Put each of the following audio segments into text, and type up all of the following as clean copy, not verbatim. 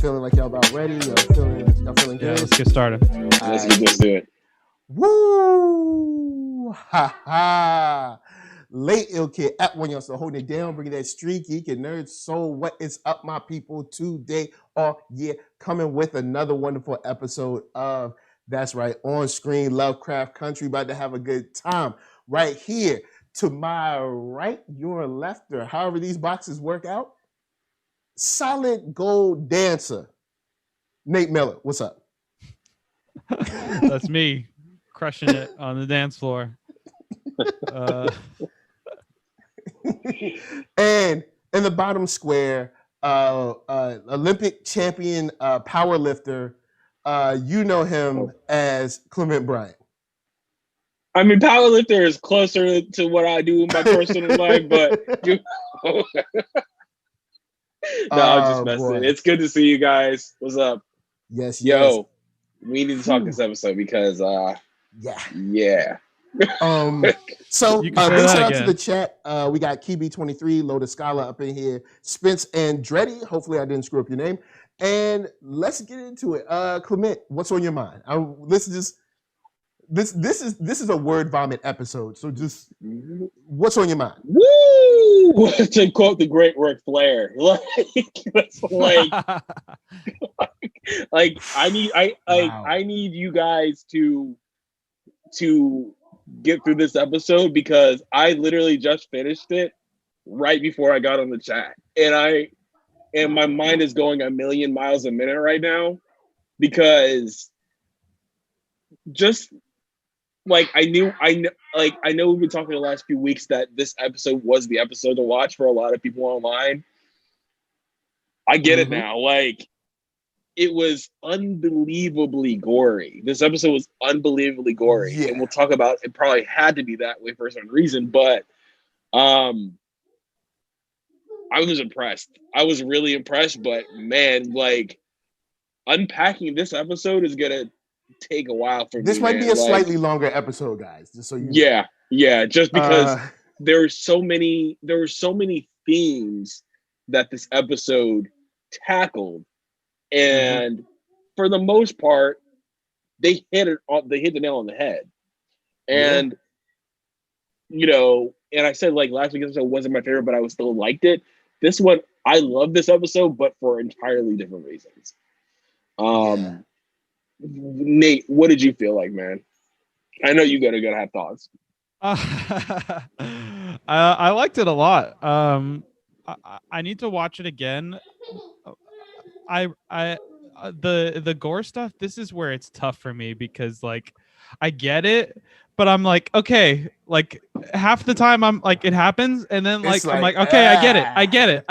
feeling like y'all about ready? Y'all feeling good? Yeah, let's get started. Let's do it. Woo! Ha ha! Late ill kid at OneYoungsta holding it down, bringing that street geek and nerd soul. What is up, my people? Today, coming with another wonderful episode of That's Right, On Screen Lovecraft Country. About to have a good time right here. To my right, your left, or however these boxes work out. Solid gold dancer, Nate Miller. What's up? That's me, crushing it on the dance floor. And in the bottom square, Olympic champion power lifter. You know him as Clement Bryant. I mean, powerlifter is closer to what I do in my personal life, but you know. No, I'm just messing. Boy. It's good to see you guys. What's up? Yes, Yo, we need to talk this episode because yeah. So You big can say that shout out to again. the chat. We got Kibi23, Lotus Scala up in here, Spence Andretti. Hopefully I didn't screw up your name. And let's get into it. Clement, what's on your mind? This is a word vomit episode. So just what's on your mind? Woo! To quote the great Ric Flair, that's like I need you guys to get through this episode because I literally just finished it right before I got on the chat, and my mind is going a million miles a minute right now because just like I know we've been talking the last few weeks that this episode was the episode to watch for a lot of people online. I get it now. Like, it was unbelievably gory. This episode was unbelievably gory. Yeah. And we'll talk about it probably had to be that way for some reason, but I was impressed. I was really impressed, but man, like, unpacking this episode is gonna take a while for me. This might be a like, slightly longer episode, guys, just so you know. Yeah, just because there were so many themes that this episode tackled, and for the most part, they hit the nail on the head. And you know, and I said, like, last week's episode wasn't my favorite, but I still liked it. This one, I love this episode, but for entirely different reasons. Nate, what did you feel like, man? I know you gotta have thoughts. I liked it a lot. I need to watch it again. The gore stuff, this is where it's tough for me, because like I get it, but I'm like, okay, like half the time I'm like, it happens, and then like I'm like, okay, I get it,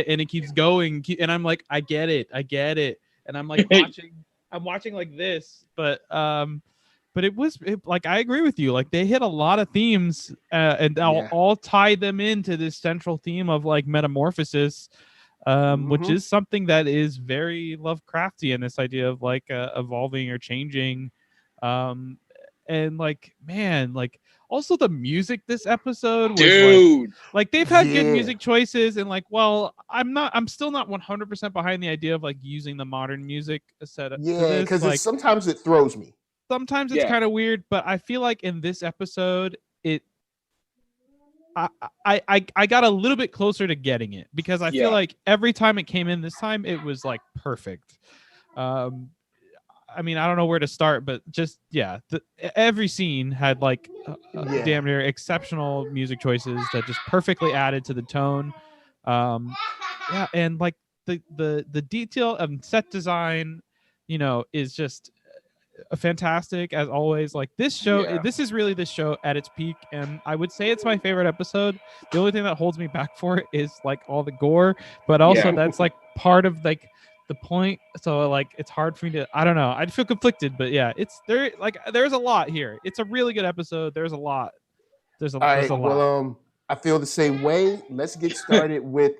and it keeps going, and I'm like, I get it, and I'm like watching like this, but it was like, I agree with you, like they hit a lot of themes, and all tie them into this central theme of like metamorphosis, which is something that is very Lovecraftian, this idea of like evolving or changing, and like, man, like also the music this episode was, dude, like they've had good music choices, and like, well, I'm still not 100% behind the idea of like using the modern music set up, because like, sometimes it throws me. Sometimes it's kind of weird, but I feel like in this episode, I got a little bit closer to getting it, because I feel like every time it came in this time, it was like perfect. I mean, I don't know where to start, but just every scene had like damn near exceptional music choices that just perfectly added to the tone. And like the detail of set design, you know, is just fantastic as always. Like this show, this is really this show at its peak, and I would say it's my favorite episode. The only thing that holds me back for it is like all the gore, but also that's like part of like the point. So like it's hard for me to, I don't know, I'd feel conflicted, but it's there, like there's a lot here. It's a really good episode. There's a lot. There's a lot. Well, I feel the same way. Let's get started with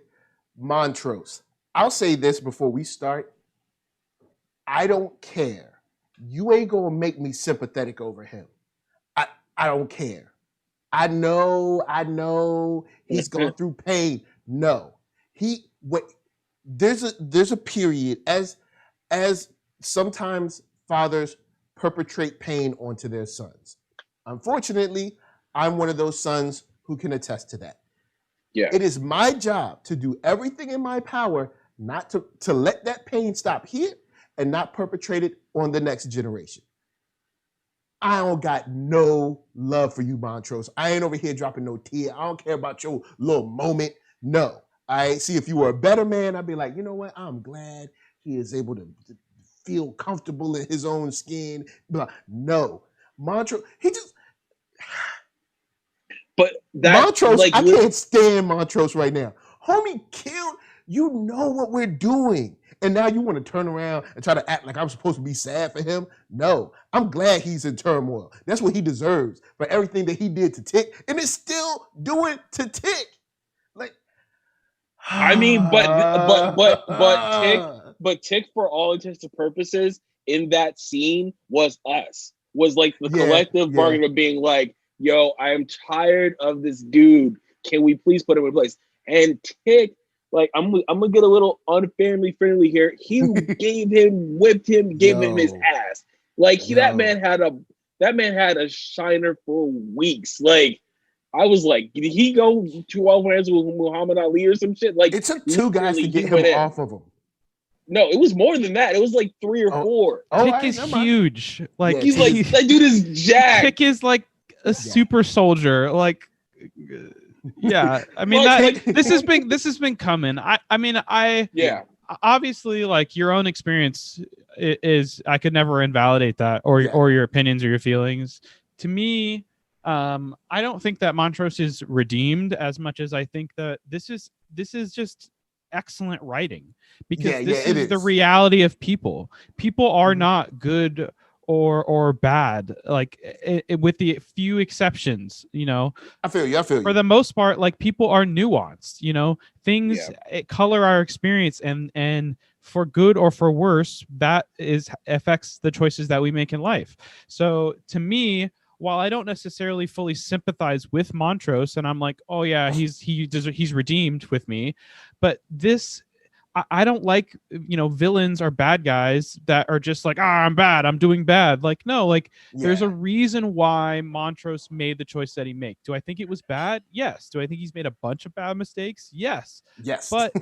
Montrose. I'll say this before we start. I don't care. You ain't gonna make me sympathetic over him. I don't care. I know he's going through pain. No. There's a period as sometimes fathers perpetrate pain onto their sons. Unfortunately, I'm one of those sons who can attest to that. Yeah. It is my job to do everything in my power not to let that pain stop here and not perpetrate it on the next generation. I don't got no love for you, Montrose. I ain't over here dropping no tear. I don't care about your little moment. No. I see, if you were a better man, I'd be like, you know what? I'm glad he is able to feel comfortable in his own skin. But no. Montrose, he just... But Montrose, like, I can't stand Montrose right now. Homie killed... You know what we're doing. And now you want to turn around and try to act like I'm supposed to be sad for him? No. I'm glad he's in turmoil. That's what he deserves for everything that he did to Tick, and is still doing to Tick. Like, I mean, but Tick, for all intents and purposes, in that scene was us. Was like the collective bargain of being like, yo, I am tired of this dude. Can we please put him in place? And Tick, like, I'm gonna get a little unfamily friendly here. He whipped him, gave him his ass. Like that man had a shiner for weeks. Like, I was like, did he go 12 rounds with Muhammad Ali or some shit? Like, it took 2 guys to get him off of him. No, it was more than that. It was like 3 or 4. Tick is huge. Like, he's like, that dude is jacked. Tick is like a super soldier. Like, yeah, I mean, this has been coming. I mean, obviously, like, your own experience is, I could never invalidate that or your opinions or your feelings. to me, I don't think that Montrose is redeemed as much as I think that this is just excellent writing, because this is the reality of people. People are not good or bad, like with the few exceptions, you know. I feel you. For the most part, like, people are nuanced, you know, things color our experience, and for good or for worse, that affects the choices that we make in life. So to me, while I don't necessarily fully sympathize with Montrose, and I'm like, oh yeah, he's redeemed with me, but this, I don't like, you know, villains or bad guys that are just like, I'm bad, I'm doing bad. Like, no, like, there's a reason why Montrose made the choice that he made. Do I think it was bad? Yes. Do I think he's made a bunch of bad mistakes? Yes. But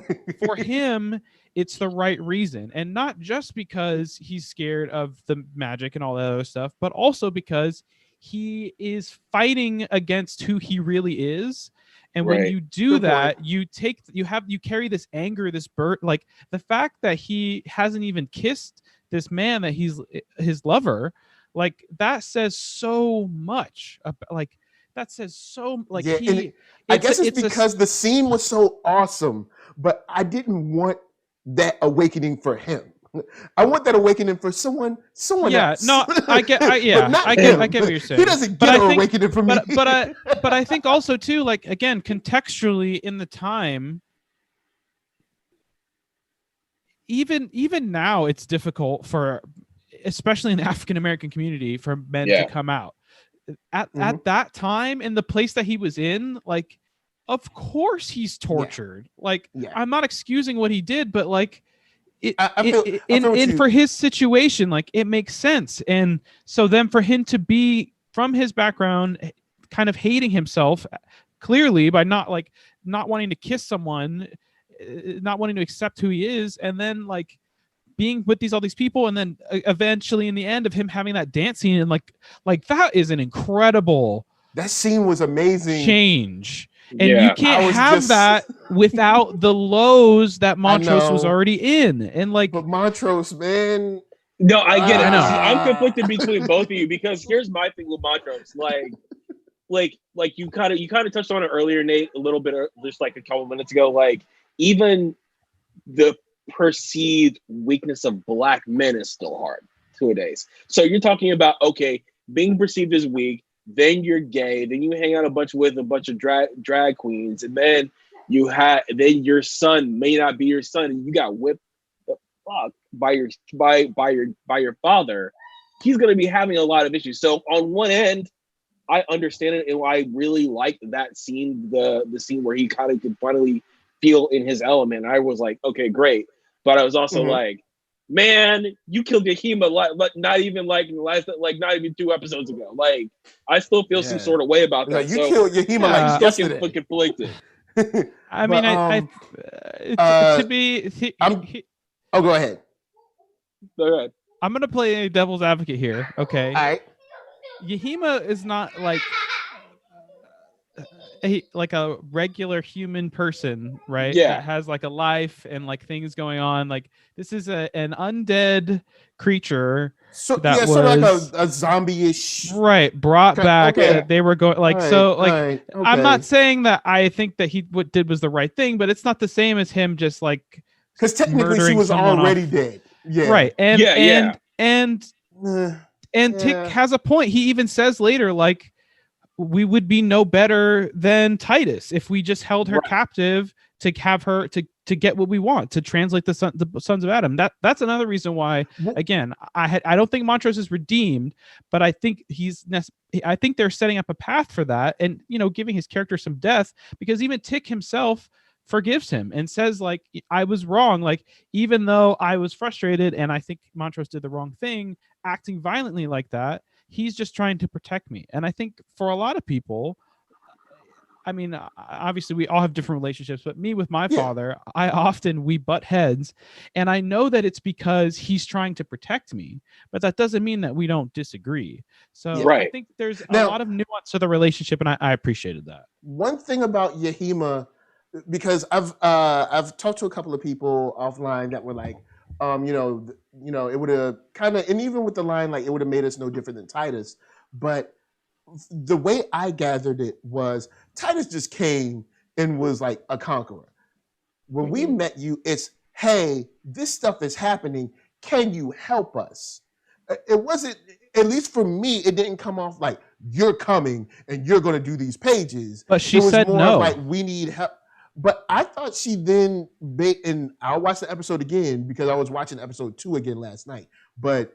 for him, it's the right reason, and not just because he's scared of the magic and all that other stuff, but also because he is fighting against who he really is. And when you do that, you carry this anger, this like the fact that he hasn't even kissed this man that he's his lover, like, that says so much. Like, that says so, like, I guess it's because the scene was so awesome, but I didn't want that awakening for him. I want that awakening for someone else. No, I get what you're saying. He doesn't get an awakening from me. But I think also too, like, again, contextually in the time, even now, it's difficult for, especially in the African American community, for men to come out. At that time, in the place that he was in, like, of course he's tortured. Like, I'm not excusing what he did, but like, for his situation, like, it makes sense. And so then for him to be, from his background, kind of hating himself clearly by not wanting to kiss someone, not wanting to accept who he is, and then like being with all these people, and then eventually in the end of him having that dance scene, and like that is an incredible, that scene was amazing change. And you can't have that without the lows that Montrose was already in. And like, but Montrose, man. No, I get it. I'm conflicted between both of you, because here's my thing with Montrose. Like you kind of touched on it earlier, Nate, a little bit, just like a couple minutes ago. Like, even the perceived weakness of Black men is still hard nowadays. So you're talking about, okay, being perceived as weak, then you're gay, then you hang out with a bunch of drag queens, and then then your son may not be your son, and you got whipped the fuck by your father. He's gonna be having a lot of issues. So on one end, I understand it, and I really like that scene, the scene where he kind of could finally feel in his element. I was like, okay, great. But I was also like, man, you killed Yahima not even not even 2 episodes ago. Like, I still feel some sort of way about that. You killed Yahima like yesterday. Fucking conflicted. I mean, go ahead. Go ahead. I'm gonna play a devil's advocate here. Okay. All right. Yahima is not like a regular human person, right? Yeah. That has like a life and like things going on. Like, this is an undead creature sort of like a zombie-ish, right? Brought back. They were going like, okay. I'm not saying that I think that what did was the right thing, but it's not the same as him just like, because technically she was already dead. Yeah. Right. And Tick has a point. He even says later, like, we would be no better than Titus if we just held her captive to have her to get what we want, to translate the sons of Adam. That's another reason why, again, I don't think Montrose is redeemed, but I think I think they're setting up a path for that, and, you know, giving his character some depth, because even Tick himself forgives him and says, like, I was wrong. Like, even though I was frustrated and I think Montrose did the wrong thing, acting violently like that, he's just trying to protect me. And I think for a lot of people, I mean, obviously we all have different relationships, but me with my father, we butt heads, and I know that it's because he's trying to protect me, but that doesn't mean that we don't disagree. So I think there's a lot of nuance to the relationship, and I appreciated that. One thing about Yahima, because I've talked to a couple of people offline that were like, it would have kind of, and even with the line, like, it would have made us no different than Titus, but the way I gathered it was Titus just came and was like a conqueror. When we met you, it's, hey, this stuff is happening. Can you help us? It wasn't, at least for me, it didn't come off like you're coming and you're going to do these pages. But she said no. Like, we need help. But I thought she then, and I'll watch the episode again because I was watching episode 2 again last night. But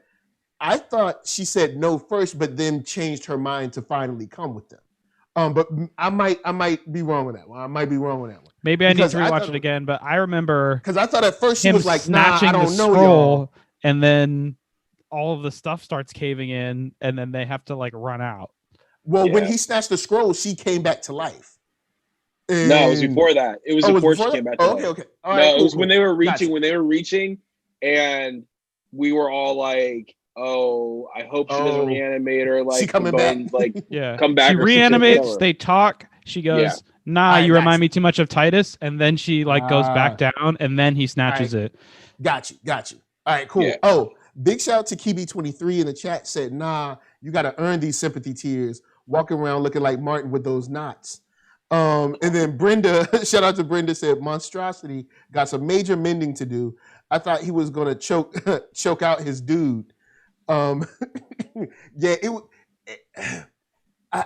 I thought she said no first, but then changed her mind to finally come with them. But I might be wrong with that one. Maybe I need to rewatch it again. But I remember because I thought at first she was like, "Nah, I don't know y'all," and then all of the stuff starts caving in, and then they have to like run out. Well, when he snatched the scroll, she came back to life. And... No, it was before that. It was before she came back to life. Okay. All right, it was cool. When they were reaching. Gotcha. When they were reaching, and we were all like, "Oh, I hope she doesn't reanimate her." Like, she coming back. Like, come back. She reanimates. They talk. She goes, "Nah, you remind me too much of Titus," and then she like goes back down, and then he snatches it. Got you. All right, cool. Yeah. Oh, big shout out to Kibi23 in the chat said, "Nah, you got to earn these sympathy tears. Walking around looking like Martin with those knots." And then Brenda, shout out to Brenda, said, "Monstrosity got some major mending to do. I thought he was gonna choke out his dude." I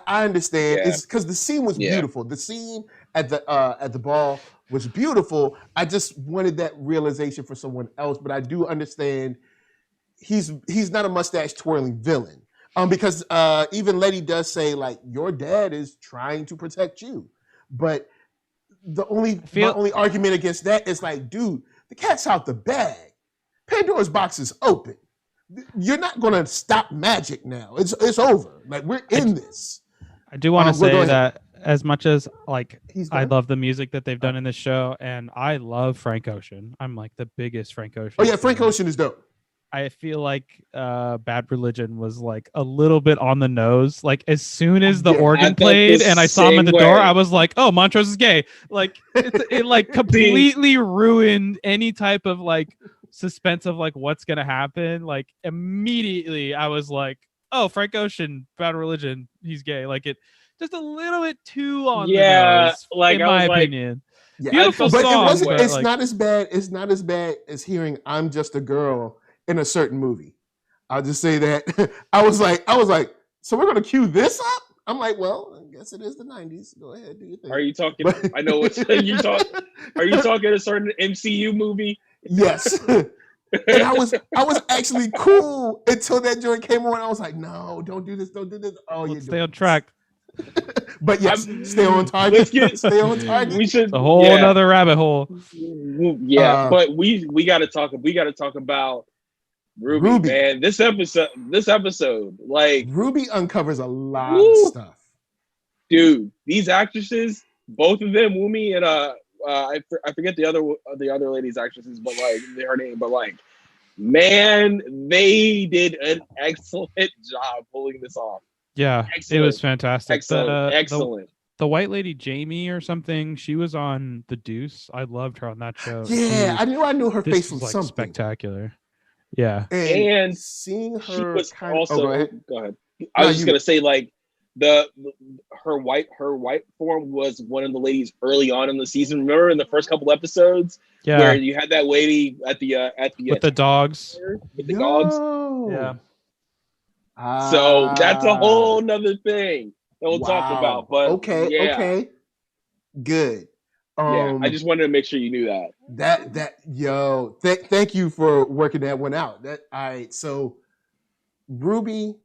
understand. It's because the scene was beautiful. The scene at the ball was beautiful. I just wanted that realization for someone else, but I do understand he's not a mustache twirling villain. Because even Letty does say, like, your dad is trying to protect you. But my only argument against that is like, dude, the cat's out the bag. Pandora's box is open. You're not going to stop magic now. It's over. Like, we're in this. I do want to say that as much as like I love the music that they've done in this show, and I love Frank Ocean. I'm like the biggest Frank Ocean. Oh yeah, Frank Ocean is dope. I feel like Bad Religion was like a little bit on the nose. Like as soon as the organ played and I saw him in the door, I was like, "Oh, Montrose is gay." Like it like completely ruined any type of like suspense of like what's gonna happen. Like immediately, I was like, "Oh, Frank Ocean, Bad Religion, he's gay." Like it just a little bit too on the nose, like in my opinion. Yeah, beautiful song, it's like, not as bad. It's not as bad as hearing "I'm Just a Girl" in a certain movie. I'll just say that. I was like, so we're gonna cue this up? I'm like, well, I guess it is the 90s. Go ahead, do your thing. Are you talking? I know what you talk. Are you talking a certain MCU movie? Yes. And I was actually cool until that joint came on. I was like, no, don't do this. Oh, you stay on track. But yes, stay on target. Stay on target. We should a whole another rabbit hole. Yeah, but we got to talk. We got to talk about Ruby, man. This episode, like Ruby uncovers a lot of stuff. Dude, these actresses, both of them, Wunmi and I forget the other lady's actresses, but like her name, but like, man, they did an excellent job pulling this off. Yeah, excellent. It was fantastic. Excellent. The white lady Jamie or something, she was on The Deuce. I loved her on that show. Yeah, I knew her face was like something spectacular. Yeah, and seeing her she was kind also. Go ahead. I was just gonna say, like her white form was one of the ladies early on in the season. Remember in the first couple episodes, where you had that lady at the with the dogs, with the dogs. Yeah. So that's a whole nother thing that we'll talk about. But okay, good. I just wanted to make sure you knew that. Thank you for working that one out. So Ruby,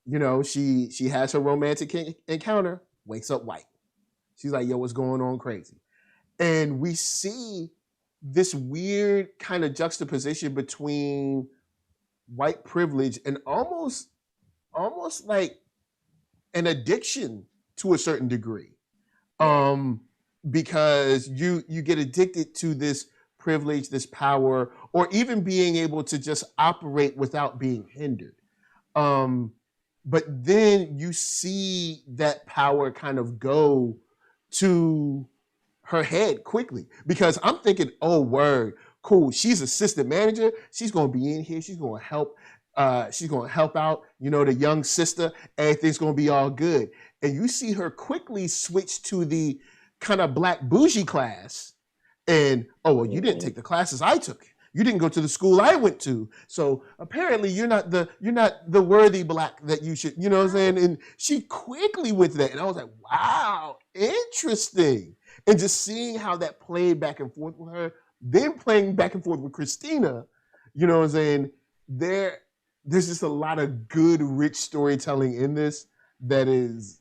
you know, she has her romantic encounter, wakes up white. She's like, yo, what's going on, crazy? And we see this weird kind of juxtaposition between white privilege and almost like an addiction to a certain degree. Because you get addicted to this privilege, this power, or even being able to just operate without being hindered. But then you see that power kind of go to her head quickly, because I'm thinking, oh, word, cool. She's assistant manager. She's going to be in here. She's going to help. She's going to help out, the young sister. Everything's going to be all good. And you see her quickly switch to the kind of black bougie class. And, oh, well, you didn't take the classes I took. You didn't go to the school I went to. So apparently you're not the worthy black that you should, you know what I'm saying? And she quickly went to that. And I was like, wow, interesting. And just seeing how that played back and forth with her, then playing back and forth with Christina, you know what I'm saying? There's just a lot of good, rich storytelling in this that is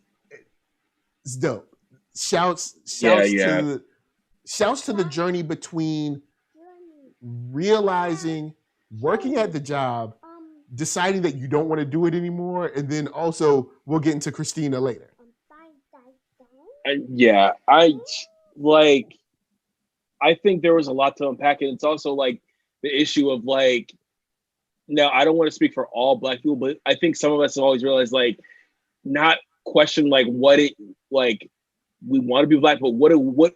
it's dope. Shouts to the journey between realizing, working at the job, deciding that you don't want to do it anymore, and then also we'll get into Christina later. I think there was a lot to unpack, and it's also like the issue of like, now I don't want to speak for all black people, but I think some of us have always realized like not question like what it like we want to be black, but what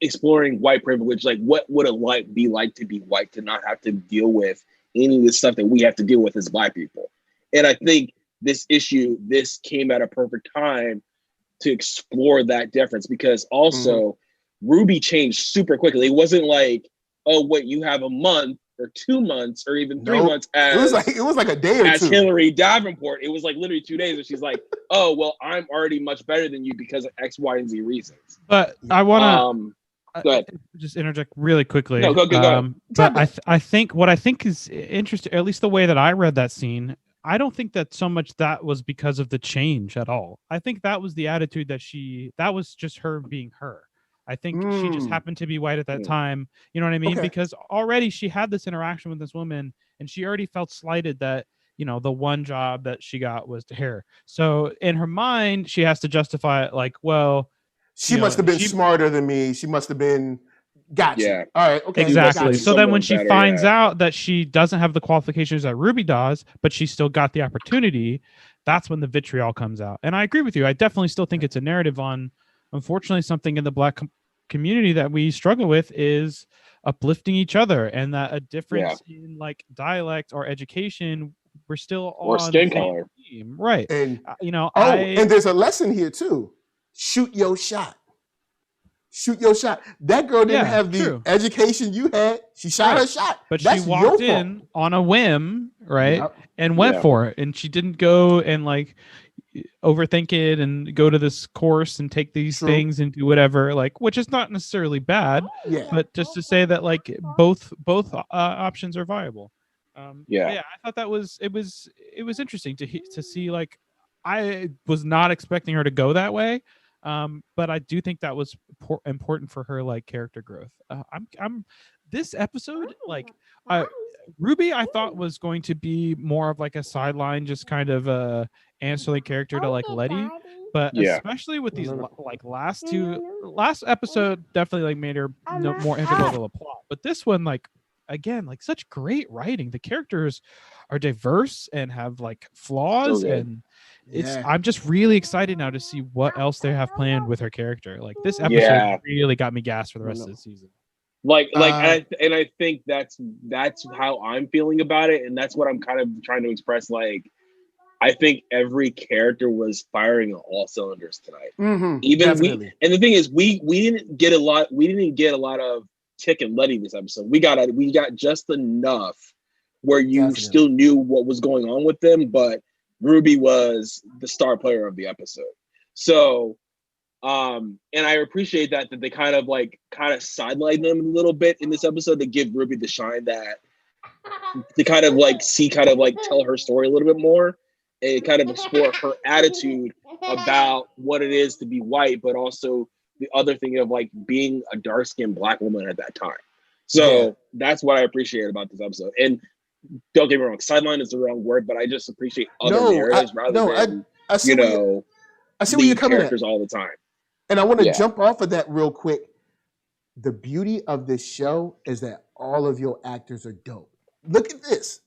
exploring white privilege, like what would it be like to be white, to not have to deal with any of the stuff that we have to deal with as black people. And I think this came at a perfect time to explore that difference, because also Ruby changed super quickly. It wasn't like, oh, wait, you have a month or 2 months or even 3 months as it was like a day or as two. Hillary Davenport. It was like literally 2 days, and she's like, oh, well, I'm already much better than you because of X, Y, and Z reasons. But I want to go ahead. Just interject really quickly. No, go ahead. But I think what I think is interesting, at least the way that I read that scene, I don't think that so much that was because of the change at all. I think that was the attitude that was just her being her. I think she just happened to be white at that time. You know what I mean? Okay. Because already she had this interaction with this woman, and she already felt slighted that, the one job that she got was to hair. So in her mind, she has to justify it like, well, she must have been smarter than me. She must have been gotcha. Yeah. All right. Okay. Exactly. So then when she finds out that she doesn't have the qualifications that Ruby does, but she still got the opportunity, that's when the vitriol comes out. And I agree with you. I definitely still think it's a narrative on, unfortunately, something in the black community that we struggle with is uplifting each other, and that a difference in like dialect or education, we're still or skin color. Team. Right. And and there's a lesson here too. Shoot your shot. Shoot your shot. That girl didn't have the education you had. She shot her shot. But she walked in on a whim, right? Yep. And went for it. And she didn't go and like overthink it and go to this course and take these things and do whatever, like, which is not necessarily bad. Yeah. But just to say that like both options are viable. I thought that was it was interesting to see. Like, I was not expecting her to go that way. But I do think that was important for her like character growth. I'm this episode, like Ruby, I thought was going to be more of like a sideline, just kind of a ancillary character to like Letty. But especially with these like last episode, definitely like made her more integral to the plot. But this one, like, again, like such great writing. The characters are diverse and have like flaws, and I'm just really excited now to see what else they have planned with her character. Like, this episode really got me gassed for the rest of the season. And I think that's how I'm feeling about it, and that's what I'm kind of trying to express. Like, I think every character was firing on all cylinders tonight. Mm-hmm, and the thing is, we didn't get a lot of Tick and Letty this episode. We got just enough where you still knew what was going on with them, but Ruby was the star player of the episode. So, and I appreciate that they kind of sidelined them a little bit in this episode to give Ruby the shine that to kind of like tell her story a little bit more and kind of explore her attitude about what it is to be white, but also the other thing of like being a dark-skinned Black woman at that time. So that's what I appreciate about this episode. And don't get me wrong, sideline is the wrong word, but I just appreciate other narratives rather than I see where you're coming characters at all the time. And I want to jump off of that real quick. The beauty of this show is that all of your actors are dope. Look at this.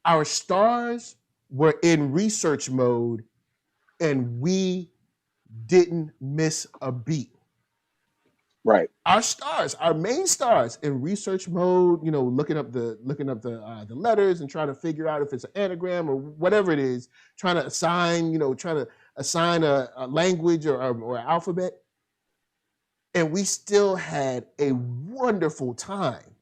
Our stars were in research mode, and we didn't miss a beat. Right. Our stars, our main stars, in research mode, looking up the letters and trying to figure out if it's an anagram or whatever it is, trying to assign a language or an alphabet. And we still had a wonderful time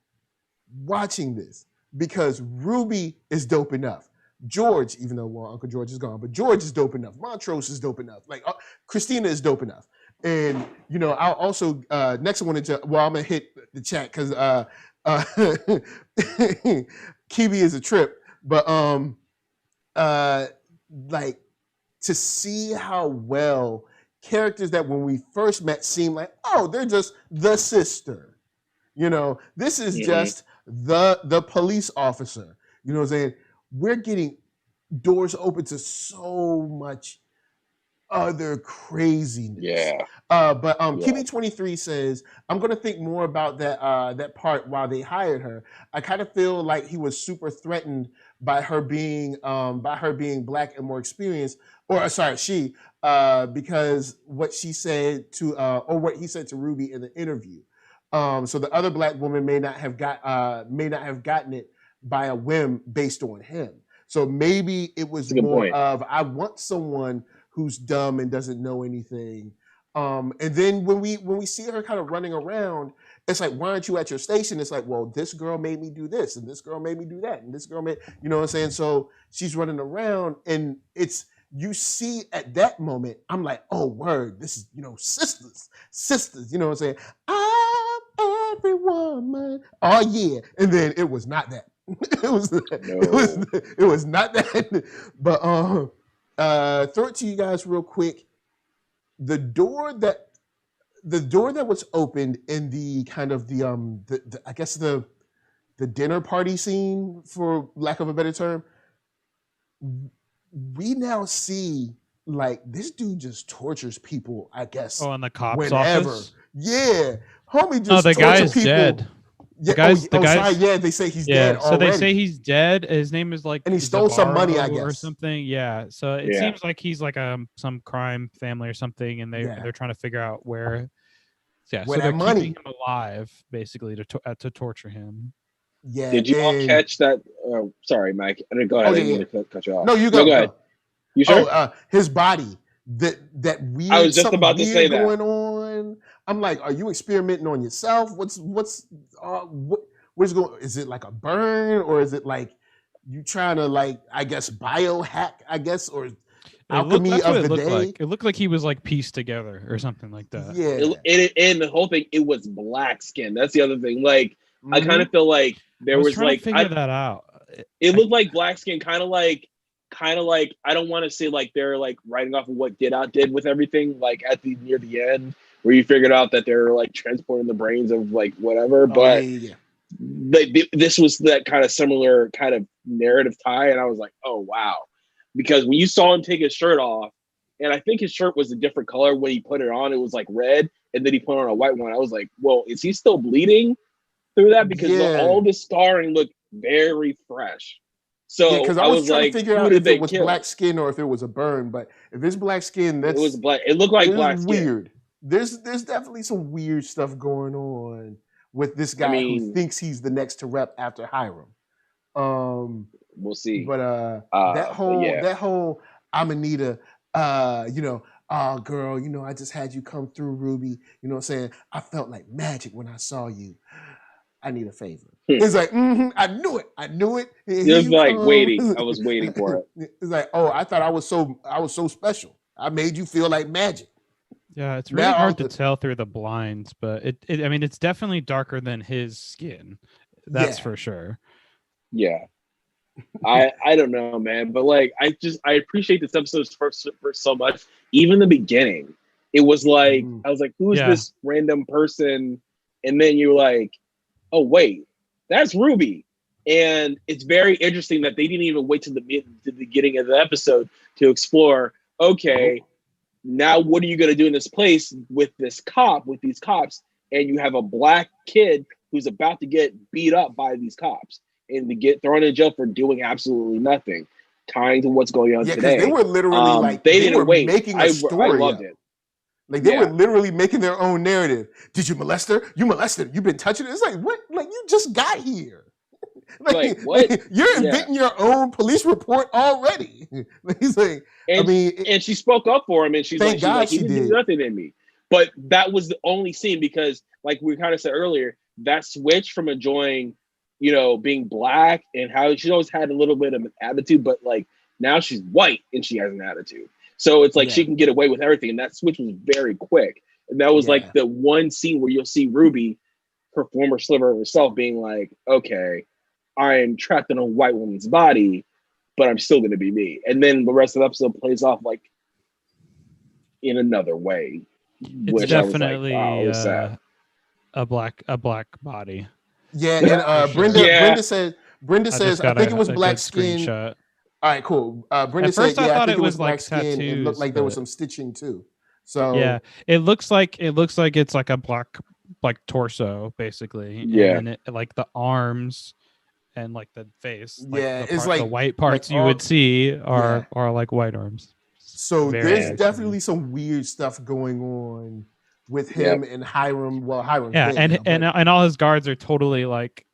watching this because Ruby is dope enough. George, even though Uncle George is gone, but George is dope enough. Montrose is dope enough. Like Christina is dope enough. And I'll also next I wanted to. Well, I'm gonna hit the chat because Kiwi is a trip, but like to see how well characters that when we first met seemed like, oh, they're just the sister. This is just the police officer. You know what I'm saying? We're getting doors open to so much other craziness. Yeah. But Kiwi23 says, I'm gonna think more about that part while they hired her. I kind of feel like he was super threatened by her being black and more experienced, or sorry, she because what she said to or what he said to Ruby in the interview. So the other black woman may not have gotten it by a whim based on him. So maybe it was more of, I want someone who's dumb and doesn't know anything. And then when we see her kind of running around, it's like, why aren't you at your station? It's like, well, this girl made me do this, and this girl made me do that, and this girl made, you know what I'm saying? So she's running around, and you see at that moment, I'm like, oh, word, this is, sisters, you know what I'm saying? I'm every woman. Oh, yeah. And then it was not that. It was not that. But throw it to you guys real quick. The door that was opened in the kind of the I guess the dinner party scene, for lack of a better term, we now see like this dude just tortures people, I guess. Oh, in the cops whenever. office? Yeah. Homie just the guy is people. Dead. Yeah, the guy's sorry, they say he's dead already. So they say he's dead. His name is like, and he stole some money, I guess, or something. Yeah. So it seems like he's like some crime family or something, and they're trying to figure out where. Yeah. Where so they're money? keeping him alive, basically, to torture him. Yeah. Did you all catch that? Sorry, Mike. I didn't go ahead. I didn't mean to cut you off. No, you go. Go ahead. You sure? His body. That weird. I was just about to say that going on. I'm like, are you experimenting on yourself? What's going? Is it like a burn, or is it like you trying to, like, I guess, biohack, I guess, or alchemy of the day? Like. It looked like he was like pieced together or something like that. Yeah. And the whole thing, it was black skin. That's the other thing. Like, I kind of feel like there was like figure that out. It looked like black skin, kind of like I don't want to say like they're like writing off of what Get Out did with everything, like at near the end where you figured out that they're like transporting the brains of like whatever, but. Yeah. This was that kind of similar kind of narrative tie, and I was like, oh wow, because when you saw him take his shirt off, and I think his shirt was a different color when he put it on, it was like red, and then he put on a white one. I was like, well, is he still bleeding through that? Because all the scarring looked very fresh. So because I was trying to figure out if it was black skin or if it was a burn. But if it's black skin, it was black. It looked like black skin. Weird. There's definitely some weird stuff going on with this guy who thinks he's the next to rep after Hiram. We'll see. But that whole I'm Anita, oh girl, I just had you come through, Ruby. You know what I'm saying? I felt like magic when I saw you. I need a favor. It's like, I knew it. Just like waiting. I was waiting for it. It's like, oh, I thought I was so special. I made you feel like magic. Yeah, it's really hard to tell through the blinds, but it's definitely darker than his skin. That's for sure. Yeah. I don't know, man, but like I appreciate this episode for so much. Even the beginning, it was like I was like, who's this random person? And then you're like, oh wait, that's Ruby. And it's very interesting that they didn't even wait to the beginning of the episode to explore, okay, now what are you going to do in this place with these cops, and you have a black kid who's about to get beat up by these cops and to get thrown in jail for doing absolutely nothing, tying to what's going on today. They were literally they didn't wait. Making a story. I loved it. Like they were literally making their own narrative. Did you molest her? You molested her. You've been touching her. It's like, what? Like you just got here. Like what? Like, you're inventing your own police report already. He's like, and, and she spoke up for him, and she's like, he didn't do nothing in me. But that was the only scene because, like we kind of said earlier, that switch from enjoying, being black and how she always had a little bit of an attitude, but like now she's white and she has an attitude. So it's like she can get away with everything. And that switch was very quick. And that was like the one scene where you'll see Ruby, her former sliver of herself, being like, okay, I am trapped in a white woman's body, but I'm still going to be me. And then the rest of the episode plays off like in another way. It's definitely a black body. Yeah, and Brenda says, I think it was black skin. Screenshot. All right, cool. Brenda said, I think it was black skin. It looked like there was some stitching too. So yeah, it looks like it's like a black torso basically. Yeah, and like the arms and like the face. It's the white parts you would see are like white arms. So there's definitely some weird stuff going on with him and Hiram. Well, Hiram. Yeah, and all his guards are totally like.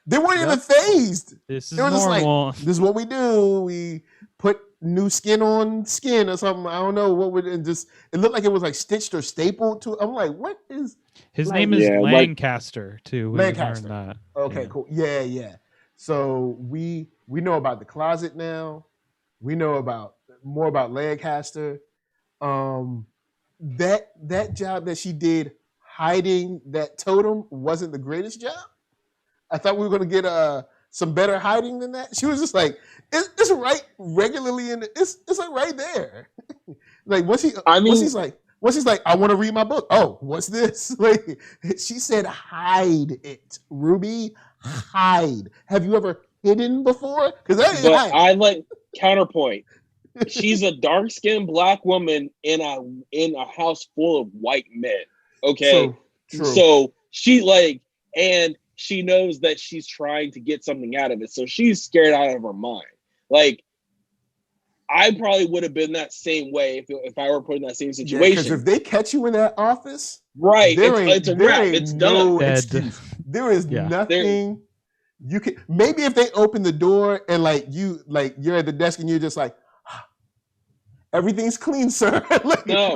They weren't even phased. This is normal. Like, this is what we do. We put new skin on skin or something. I don't know what would it looked like it was like stitched or stapled to. I'm like, what is his name is Lancaster too. Lancaster. Okay, cool. Yeah. So we know about the closet now. We know more about Lancaster. That job that she did hiding that totem wasn't the greatest job. I thought we were going to get some better hiding than that. She was just like, it's right regularly, and it's like right there. Like once he's like, I want to read my book. Oh, what's this? Like she said, hide it, Ruby, hide. Have you ever hidden before? Because I like counterpoint. She's a dark-skinned black woman in a house full of white men. Okay, True. So she knows that she's trying to get something out of it. So she's scared out of her mind. Like, I probably would have been that same way if I were put in that same situation. Because if they catch you in that office, right, it's a wrap. It's done. There is nothing you can. Maybe if they open the door and you're at the desk and you're just like, everything's clean, sir. No,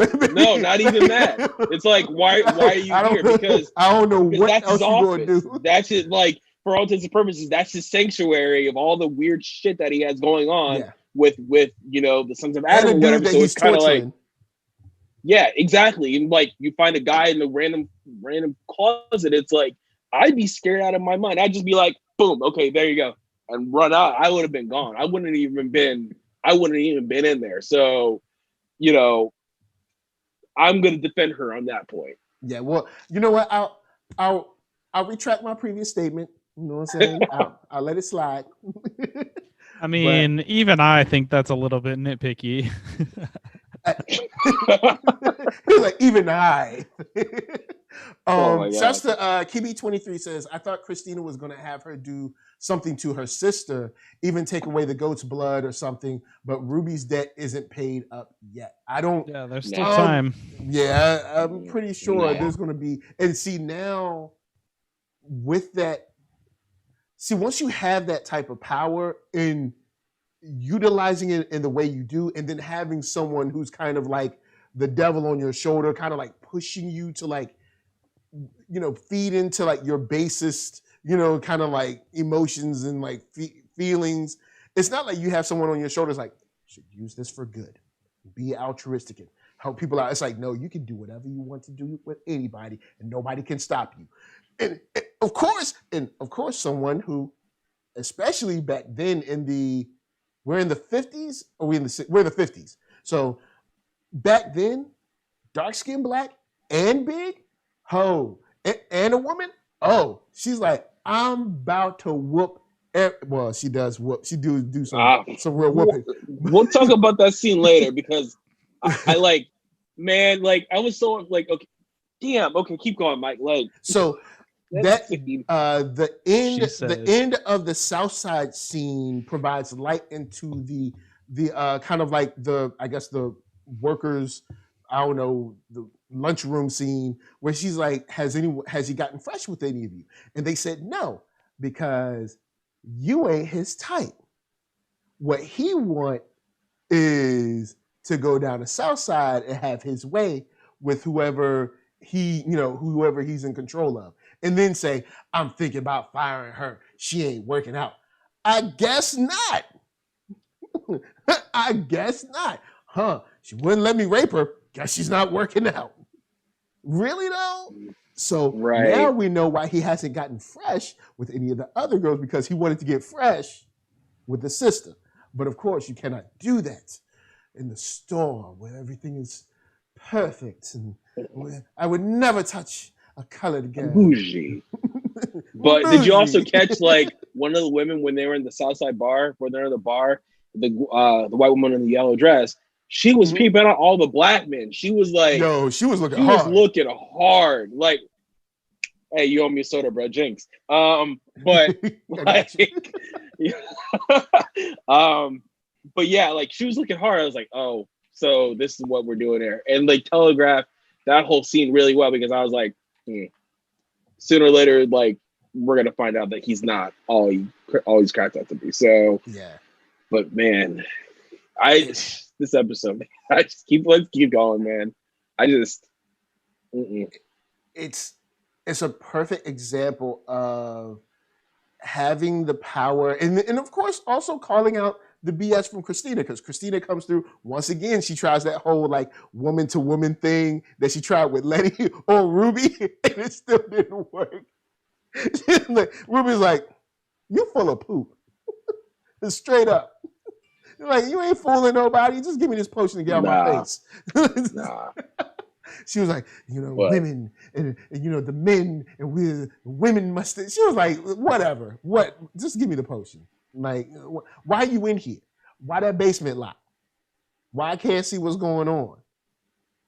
not even that. It's like, why are you here? Because I don't know what that's else his you're going to office. do. That's it. Like, for all intents and purposes, that's his sanctuary of all the weird shit that he has going on with the Sons of Adam or whatever. So it's kind of like, yeah, exactly. And like, you find a guy in the random closet. It's like, I'd be scared out of my mind. I'd just be like, boom, okay, there you go, and run out. I would have been gone. I wouldn't even been in there. So, I'm going to defend her on that point. Yeah. Well, you know what? I'll retract my previous statement. You know what I'm saying? I'll let it slide. I mean, even I think that's a little bit nitpicky. He's like, even I. Shouts to Kibi23 says, I thought Christina was going to have her do something to her sister, even take away the goat's blood or something, but Ruby's debt isn't paid up yet. Yeah, there's still time. Yeah, I'm pretty sure there's going to be. And see, now with that, once you have that type of power in utilizing it in the way you do, and then having someone who's kind of like the devil on your shoulder, kind of like pushing you to like, feed into like your basest, kind of like emotions and like feelings. It's not like you have someone on your shoulders like, should use this for good, be altruistic and help people out. It's like, no, you can do whatever you want to do with anybody and nobody can stop you. And of course, someone who, especially back then we're in the 50s, or we're in the 50s. So back then, dark skinned black and big, and a woman, she's like, I'm about to whoop. Well, she does whoop. She do some real whooping. We'll talk about that scene later because I like, man, like I was so like, okay, damn, okay, keep going, Mike. Like, so that the end of the South Side scene provides light into the kind of like the workers. I don't know, lunchroom scene where she's like, has he gotten fresh with any of you? And they said no, because you ain't his type. What he want is to go down the south side and have his way with whoever he's in control of. And then say, I'm thinking about firing her. She ain't working out. I guess not. I guess not. Huh? She wouldn't let me rape her. Guess she's not working out. Really though? So now we know why he hasn't gotten fresh with any of the other girls, because he wanted to get fresh with the sister. But of course, you cannot do that in the store where everything is perfect, and I would never touch a colored girl. Bougie. But did you also catch like one of the women when they were in the Southside bar, where they're in the bar, the white woman in the yellow dress? She was peeping out all the black men. She was like, she was looking hard. Like, hey, you owe me a soda, bro. Jinx. But like, but yeah, like she was looking hard. I was like, oh, so this is what we're doing here, and like telegraphed that whole scene really well, because I was like, sooner or later, like we're gonna find out that he's not all he's cracked out to be. So yeah, but man, this episode, let's keep going, man. It's a perfect example of having the power, and of course also calling out the BS from Christina, because Christina comes through once again. She tries that whole like woman to woman thing that she tried with Letty or Ruby, and it still didn't work. Ruby's like, "You full of poop," straight up. Like, you ain't fooling nobody. Just give me this potion to get out my face. She was like, women and the men and the women must. She was like, whatever. What? Just give me the potion. Like, why are you in here? Why that basement locked? Why I can't see what's going on?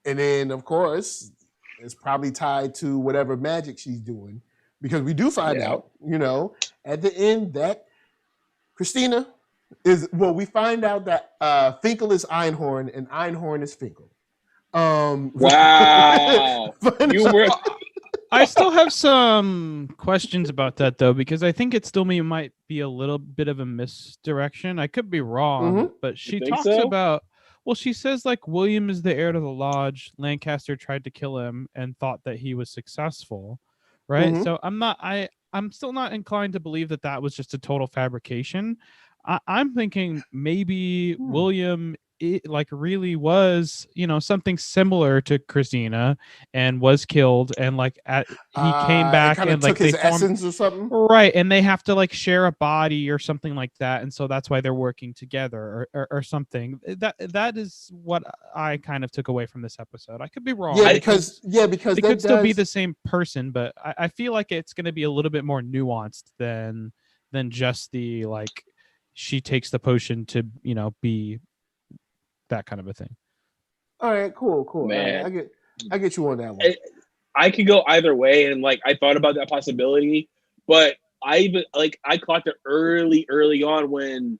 And then, of course, it's probably tied to whatever magic she's doing, because we do find out, at the end that Christina we find out that Finkel is Einhorn and Einhorn is Finkel. Wow. I still have some questions about that though, because I think it still might be a little bit of a misdirection. I could be wrong, but she talks about, she says like William is the heir to the lodge. Lancaster tried to kill him and thought that he was successful, right? So I'm still not inclined to believe that was just a total fabrication. I'm thinking maybe William really was, something similar to Christina and was killed, and he came back and took his essence or something, right? And they have to like share a body or something like that, and so that's why they're working together or something. That is what I kind of took away from this episode. I could be wrong. Because it could still be the same person, but I feel like it's going to be a little bit more nuanced than just the like. She takes the potion to, be that kind of a thing. All right, cool. Man. Right, I get you on that one. I could go either way, and like I thought about that possibility, but I caught it early on when,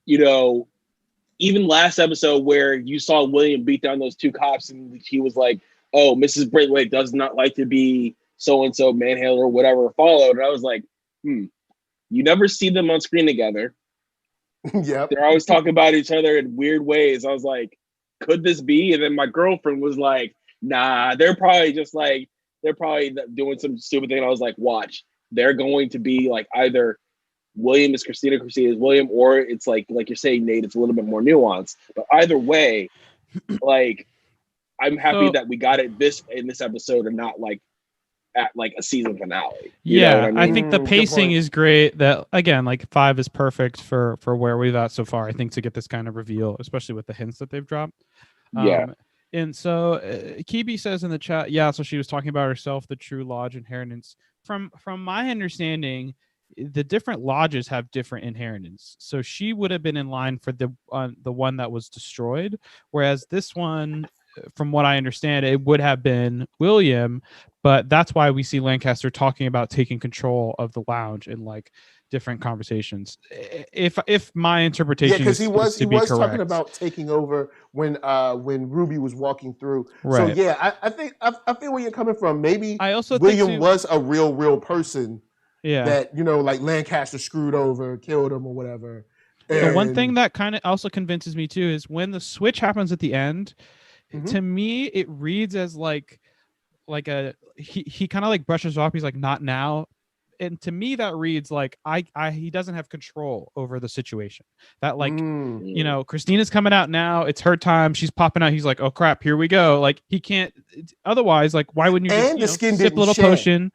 even last episode where you saw William beat down those two cops, and he was like, "Oh, Mrs. Braithwaite does not like to be so and so manhandled or whatever," followed, and I was like, You never see them on screen together. Yep. They're always talking about each other in weird ways. I was like, could this be? And then my girlfriend was like, nah, they're probably doing some stupid thing. And I was like, watch, they're going to be like either William is Christina is William, or it's like you're saying, Nate, it's a little bit more nuanced. But either way, like, I'm happy that we got it in this episode and not like at like a season finale. You know what I mean? I think the pacing is great. That again, like 5 is perfect for where we've at so far. I think to get this kind of reveal, especially with the hints that they've dropped. And so Kibi says in the chat, so she was talking about herself, the true lodge inheritance. From my understanding, the different lodges have different inheritance. So she would have been in line for the one that was destroyed, whereas this one, from what I understand, it would have been William, But that's why we see Lancaster talking about taking control of the lounge in like different conversations. If my interpretation because is he to be was correct. talking about taking over when Ruby was walking through. So Right. yeah, I think I feel where you're coming from. Maybe I also William think was a real person yeah. that, you know, like Lancaster screwed over, killed him or whatever. The And, one thing that kind of also convinces me too is when the switch happens at the end, to me it reads as like a he kind of like brushes off. He's like, not now. And to me that reads like he doesn't have control over the situation. That like you know, Christina's coming out now, it's her time, she's popping out, he's like, oh crap, here we go. Like he can't otherwise, like why wouldn't you just, and the skin sip a little shed. Potion?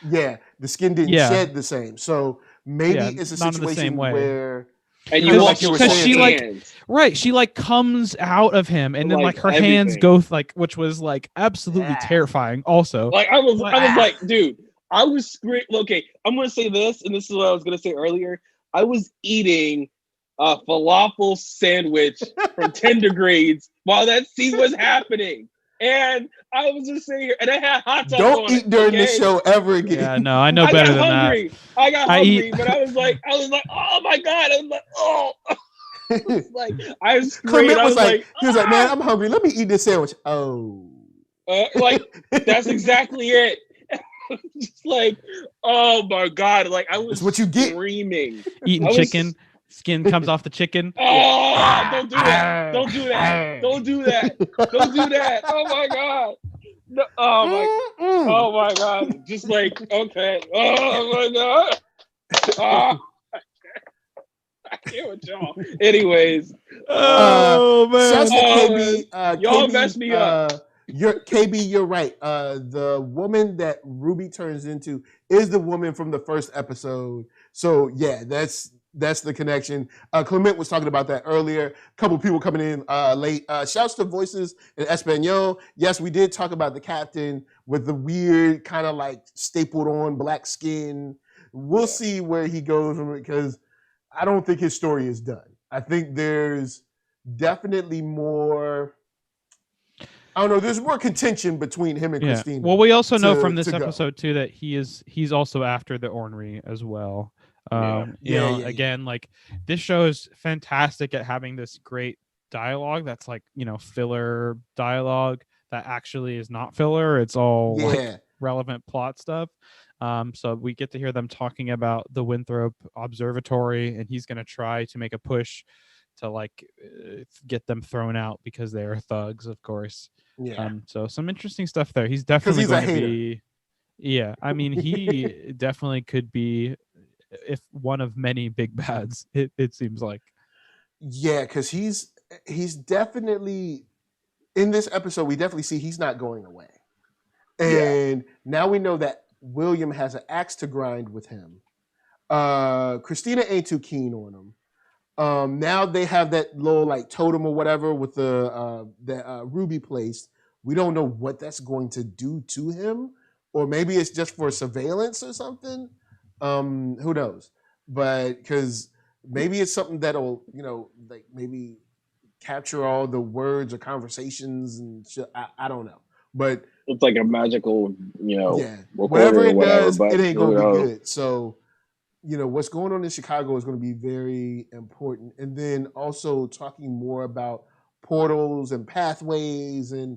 Yeah, the skin didn't shed the same. So maybe it's a not in the same situation way. where and you like you were saying, she like right, she like comes out of him and then like her everything. hands go like, which was like absolutely terrifying also. Like I was like, dude, I was screaming. Okay, I'm gonna say this, and this is what I was gonna say earlier. I was eating a falafel sandwich from 10 degrees while that scene was happening. And I was just sitting here, and I had hot sauce don't on eat it, during okay? the show ever again. Yeah, no, I know better than hungry. that. I got hungry, but I was like, oh my god! I was like, oh. Like I was Clement was like, ah! he was like, man, I'm hungry. Let me eat this sandwich. Oh, like that's exactly it. Just like, oh my god! Like I was what you get. Screaming, eating chicken. Skin comes off the chicken. Oh, don't do that! Don't do that! Don't do that! Don't do that! Oh my god! No, oh my god! Just like okay. Oh my god! Oh, I can't with y'all. Anyways, man! Shouts to KB. Y'all KB, messed me up. You're right. The woman that Ruby turns into is the woman from the first episode. So yeah, that's the connection. Clement was talking about that earlier. A couple people coming in late. Shouts to Voices in Espanol. Yes, we did talk about the captain with the weird kind of like stapled on black skin. We'll see where he goes from it, because I don't think his story is done. I think there's definitely more. I don't know. There's more contention between him and Christina. Well, we also know from this episode too that he's also after the ornery as well. Again, like this show is fantastic at having this great dialogue that's like, you know, filler dialogue that actually is not filler. It's all like relevant plot stuff. So we get to hear them talking about the Winthrop Observatory, and he's going to try to make a push to like get them thrown out because they are thugs, of course. So some interesting stuff there. He's definitely going to be. Yeah, I mean, he definitely could be, if one of many big bads. It seems like. Yeah, because he's definitely in this episode. We definitely see he's not going away, and now we know that William has an axe to grind with him. Christina ain't too keen on him. Now they have that little like totem or whatever with the Ruby place. We don't know what that's going to do to him, or maybe it's just for surveillance or something. Who knows? But because maybe it's something that'll, you know, like maybe capture all the words or conversations and shit. I don't know, but it's like a magical, you know, whatever it does, but it ain't gonna be good. So, you know, what's going on in Chicago is going to be very important. And then also talking more about portals and pathways. And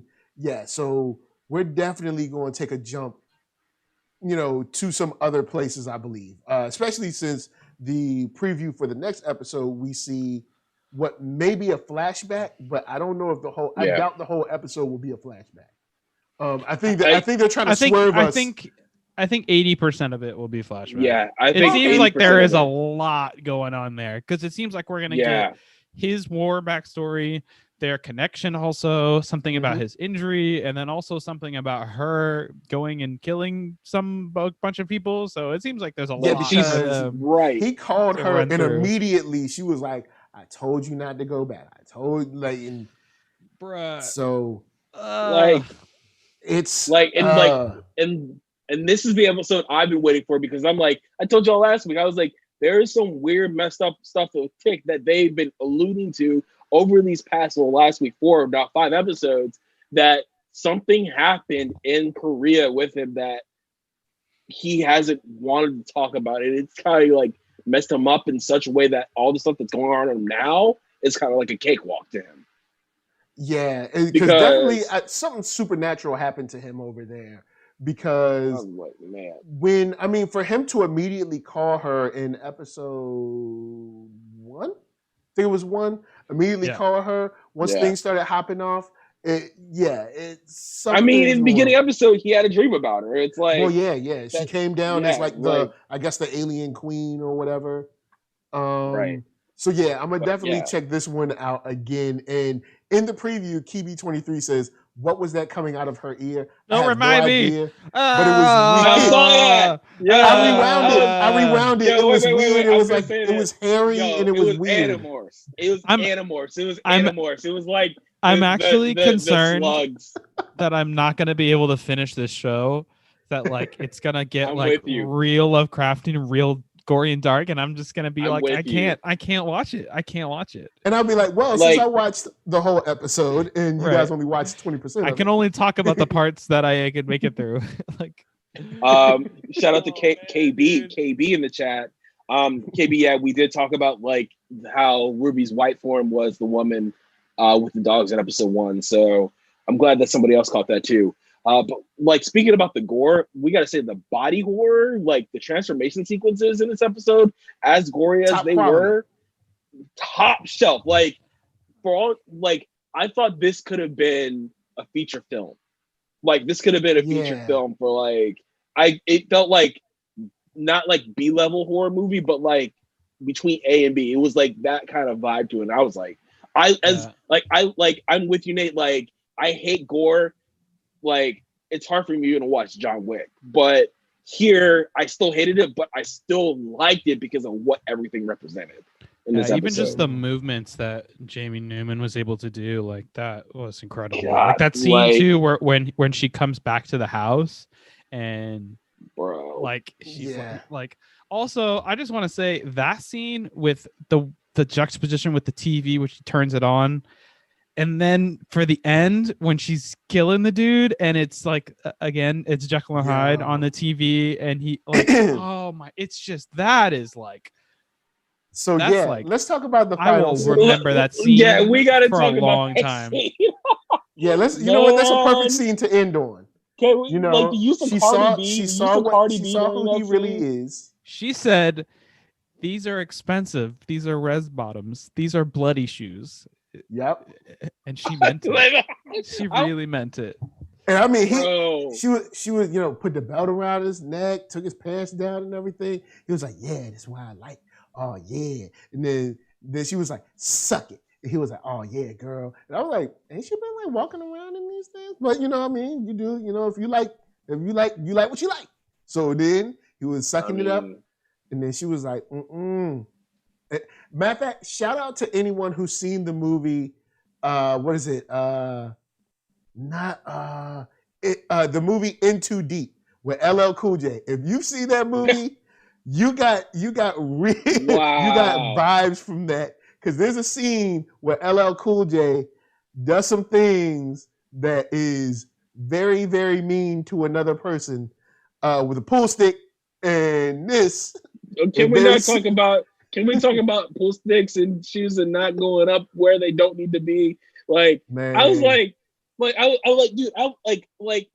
so we're definitely going to take a jump, you know, to some other places, I believe, especially since the preview for the next episode, we see what may be a flashback, but I don't know if I doubt the whole episode will be a flashback. I think they're trying to swerve us. I think 80% of it will be flashback. Yeah, it seems like there is a lot going on there, because it seems like we're gonna get his war backstory, their connection, also something about his injury, and then also something about her going and killing bunch of people. So it seems like there's a lot. Because he called her, and immediately she was like, "I told you not to go back. I told bruh." So it's like and this is the episode I've been waiting for, because I'm like, I told y'all last week, I was like, there is some weird, messed up stuff with Tick that they've been alluding to over these past, last week, 4, about 5 episodes, that something happened in Korea with him that he hasn't wanted to talk about it. It's kind of like messed him up in such a way that all the stuff that's going on now is kind of like a cakewalk to him. Yeah, because definitely something supernatural happened to him over there. Because for him to immediately call her in episode 1, I think it was 1, immediately call her once things started hopping off. It's something. In the beginning episode, he had a dream about her. It's like, well, she came down as like the alien queen or whatever. Right. So I'm gonna definitely check this one out again. And in the preview, Kibi23 says, "What was that coming out of her ear?" Don't remind me. But it was weird. I saw that. Yeah, I rewound it. It was weird. It was like it was hairy and it was weird. Animorphs. It was Animorphs. It was like I'm actually concerned that I'm not gonna be able to finish this show. That like it's gonna get like real Lovecraftian, real gory and dark, and I'm just gonna be like, I can't watch it. And I'll be like, well, since I watched the whole episode and you guys only watched 20%, I can only talk about the parts that I could make it through. Like, shout out to KB in the chat. KB, we did talk about like how Ruby's white form was the woman with the dogs in episode 1. So I'm glad that somebody else caught that too. But like speaking about the gore, we gotta say the body horror, like the transformation sequences in this episode, as gory as they were, top shelf. Like for all, like I thought this could have been a feature film. Like this could have been a feature film for like it felt like not like B-level horror movie, but like between A and B. It was like that kind of vibe to it. And I was like, I'm with you, Nate. Like I hate gore. Like it's hard for me to watch John Wick, but here I still hated it, but I still liked it because of what everything represented in this episode. Even just the movements that Jamie Newman was able to do, like that was incredible. Like that scene too, where when she comes back to the house and like she's like also I just want to say that scene with the juxtaposition with the TV, which she turns it on. And then for the end, when she's killing the dude, and it's like again, it's Jekyll and Hyde on the TV, and he like, oh my, it's just that is like. So like, let's talk about the final. I will remember that scene. Yeah, we got to for talk a long about time. Let's. You know what? That's a perfect scene to end on. Can we, like the use of Cardi B? She saw who he really is. She said, "These are expensive. These are res bottoms. These are bloody shoes." Yep. And she meant it. She really meant it. And I mean, she was, put the belt around his neck, took his pants down and everything. He was like, yeah, that's why I like. Oh yeah. And then she was like, suck it. And he was like, oh yeah, girl. And I was like, ain't she been like walking around in these things? But you know what I mean? You do, if you like what you like. So then he was sucking it up. And then she was like, Matter of fact, shout out to anyone who's seen the movie. What is it? The movie In Too Deep with LL Cool J. If you see that movie, you got real, you got vibes from that, because there's a scene where LL Cool J does some things that is very, very mean to another person with a pool stick and this. Can we talk about pool sticks and shoes and not going up where they don't need to be? Like, man. I was like, dude,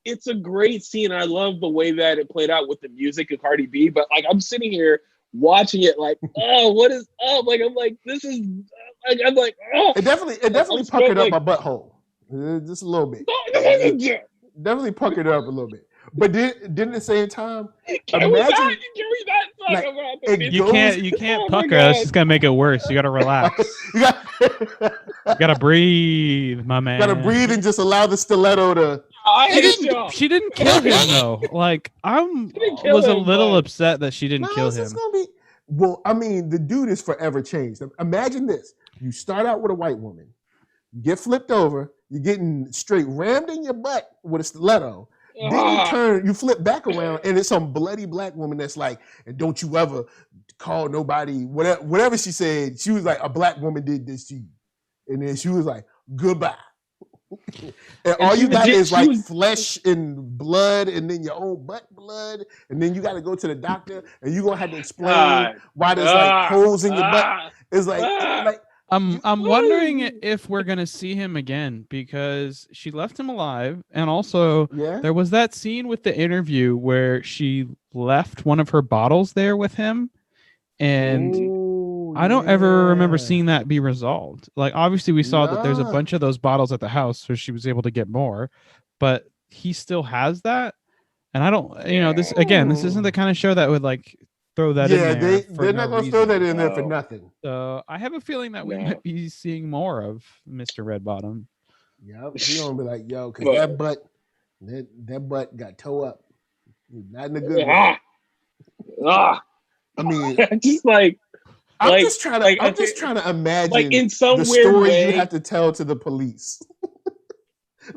it's a great scene. I love the way that it played out with the music of Cardi B. But like, I'm sitting here watching it, like, I'm like, this is, I'm like, oh. It definitely puckered up my butthole, just a little bit. Definitely puckered up a little bit. But then at the same time, can we not talk about this? You can't pucker. That's just gonna make it worse. You gotta relax. you gotta breathe, my man. You gotta breathe and just allow the stiletto to. She didn't kill him though. Like was a little upset that she didn't kill him. Well, I mean, the dude is forever changed. Imagine this: you start out with a white woman, you get flipped over, you're getting straight rammed in your butt with a stiletto. Then you flip back around, and it's some bloody black woman that's like, and don't you ever call nobody, whatever she said. She was like, a black woman did this to you. And then she was like, goodbye. And all you got is like was, flesh and blood, and then your own butt blood, and then you got to go to the doctor, and you're gonna have to explain why there's like holes in your butt. It's like I'm wondering if we're gonna see him again, because she left him alive, and also there was that scene with the interview where she left one of her bottles there with him, and I don't ever remember seeing that be resolved. Like, obviously we saw that there's a bunch of those bottles at the house, so she was able to get more, but he still has that. And I don't, this isn't the kind of show that would like throw that in there. They're not going to throw that in there for nothing. So I have a feeling that we might be seeing more of Mr. Redbottom. Yep, he's going to be like, yo, because that butt got toe up. Not in a good way. I mean, just like, I'm just trying to imagine like in some the weird story way you have to tell to the police. you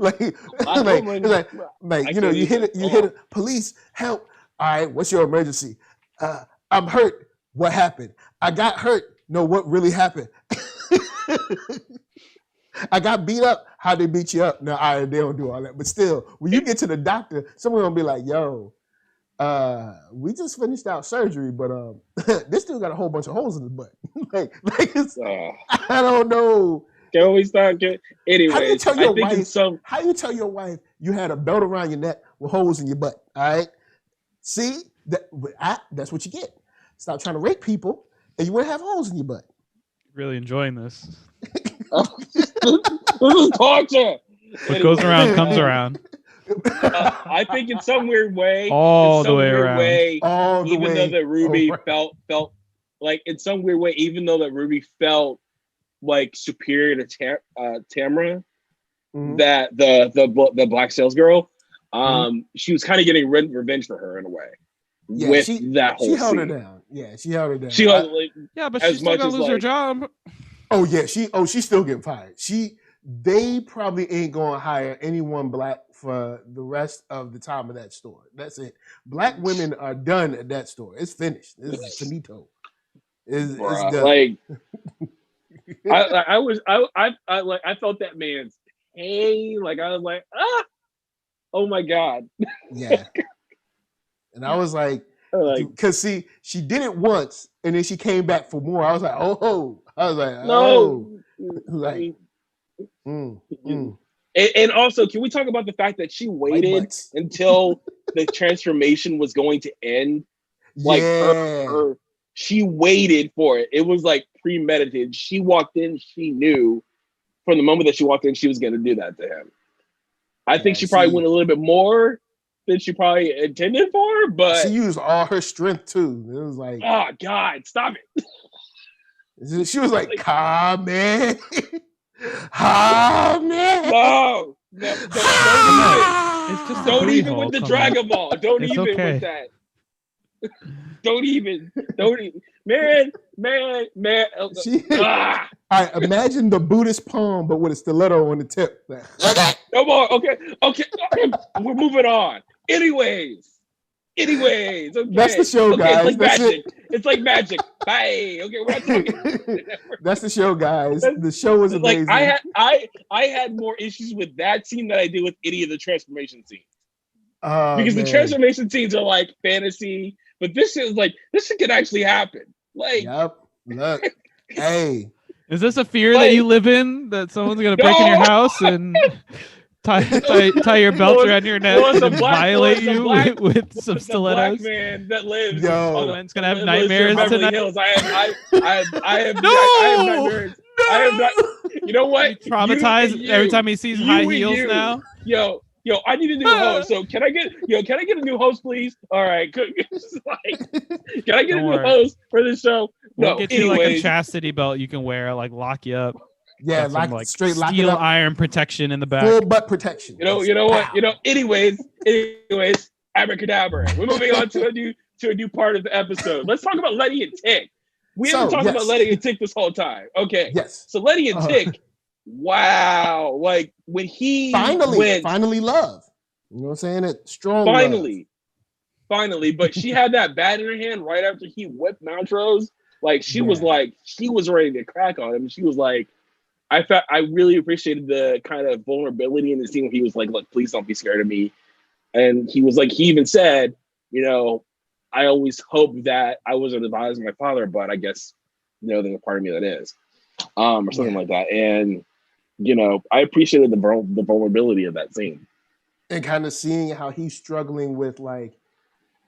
hit it. Police, help! All right, what's your emergency? I'm hurt. What happened? I got hurt. No, what really happened? I got beat up. How'd they beat you up? No, they don't do all that. But still, when you get to the doctor, someone gonna be like, "Yo, we just finished out surgery, but this still got a whole bunch of holes in his butt." I don't know. Can we start? Anyway, how you tell your wife you had a belt around your neck with holes in your butt? All right, see that's what you get. Stop trying to rape people, and you won't have holes in your butt. Really enjoying this. This is torture. What goes around comes around. I think in some weird way, all the way around. Even though that Ruby felt like in some weird way, even though that Ruby felt like superior to Tamara, that the black sales girl, she was kind of getting revenge for her in a way. Yeah, she held her down. Yeah, she held her down. But she's still gonna lose her job. Oh yeah, she's still getting fired. They probably ain't gonna hire anyone black for the rest of the time of that store. That's it. Black women are done at that store. It's finished. It's finito. It's done. Like I felt that man's pain. Like I was like, oh my God. Yeah. And I was like, because see, she did it once and then she came back for more. I was like, oh. I was like, no. Like, And also, can we talk about the fact that she waited until the transformation was going to end? Like she waited for it. It was like premeditated. She walked in, she knew from the moment that she walked in, she was going to do that to him. I think she probably went a little bit more than she probably intended for, but she used all her strength too. It was like, oh God, stop it. She was like, "Come in, man." No, don't even with the Dragon Ball. Don't even with that. Don't even, man. All right, imagine the Buddhist palm, but with a stiletto on the tip. No more. Okay. We're moving on. Anyways. Okay. That's the show, guys. It's like magic. Bye. Okay, we're not talking. That's the show, guys. The show was amazing. Like I had more issues with that scene than I did with any of the transformation scenes. Because the transformation scenes are like fantasy, but this shit could actually happen. Like, yep. Look, hey, is this a fear that you live in, that someone's gonna break in your house and tie your belt around your neck and violate you with some stilettos? Black man that lives. Glenn's gonna have nightmares tonight. I have nightmares. I have not. You know what? Traumatized every time he sees high heels now. Yo, I need a new host. So can I get a new host, please? All right. Can I get a new host for this show? We'll get you like a chastity belt you can wear, like lock you up. Yeah, straight lock it steel up. Iron protection in the back. Full butt protection. You know what? Anyways, abracadabra. We're moving on to a new part of the episode. Let's talk about Letty and Tick. We haven't talked about Letty and Tick this whole time. Okay. Yes. So Letty and Tick, wow. Like when he finally love. You know what I'm saying? It strong. Finally. But she had that bat in her hand right after he whipped Montrose. Like she was ready to crack on him. She was like, I really appreciated the kind of vulnerability in the scene where he was like, "Look, please don't be scared of me." And he was like, he even said, you know, I always hoped that I wasn't as violent as my father, but I guess, you know, there's a part of me that is, or something like that. And, you know, I appreciated the vulnerability of that scene. And kind of seeing how he's struggling with, like,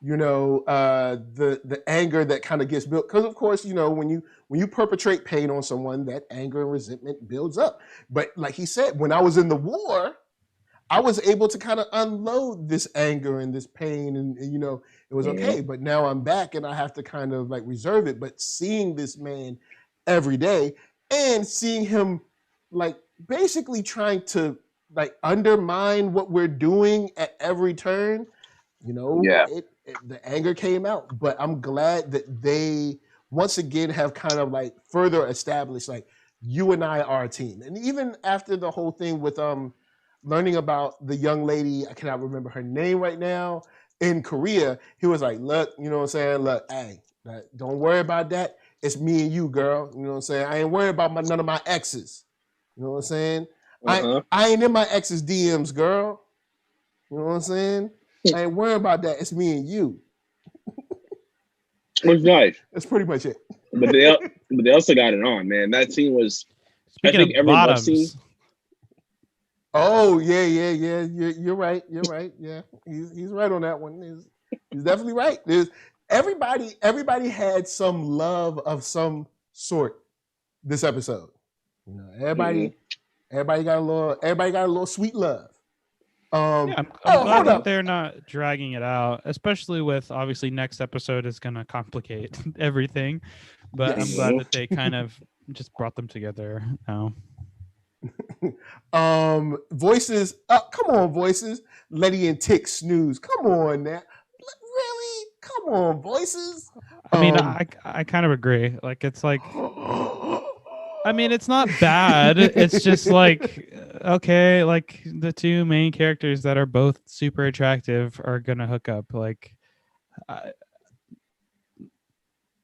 you know, the anger that kind of gets built. Because, of course, you know, when you perpetrate pain on someone, that anger and resentment builds up. But like he said, when I was in the war, I was able to kind of unload this anger and this pain, and you know, it was okay. But now I'm back and I have to kind of like reserve it. But seeing this man every day and seeing him like basically trying to like undermine what we're doing at every turn, you know, the anger came out. But I'm glad that they once again have kind of like further established like you and I are a team. And even after the whole thing with learning about the young lady, I cannot remember her name right now, in Korea, he was like, look, you know what I'm saying? Look, hey, don't worry about that. It's me and you, girl. You know what I'm saying? I ain't worried about none of my exes. You know what I'm saying? I ain't in my ex's DMs, girl. You know what I'm saying? I ain't worried about that. It's me and you. It was nice. That's pretty much it. But they also got it on, man. That scene was, Speaking I think of every love bottoms. scene. Oh yeah. You're right. Yeah, he's right on that one. He's definitely right. There's everybody had some love of some sort this episode. You know, everybody got a little sweet love. I'm glad that they're not dragging it out, especially with obviously next episode is going to complicate everything. But yes. I'm glad that they kind of just brought them together now. Voices, come on, voices. Letty and Tick snooze. Come on now. Really? Come on, voices. I mean, I kind of agree. Like, it's like, I mean, it's not bad. It's just like, okay, like the two main characters that are both super attractive are gonna hook up. Like,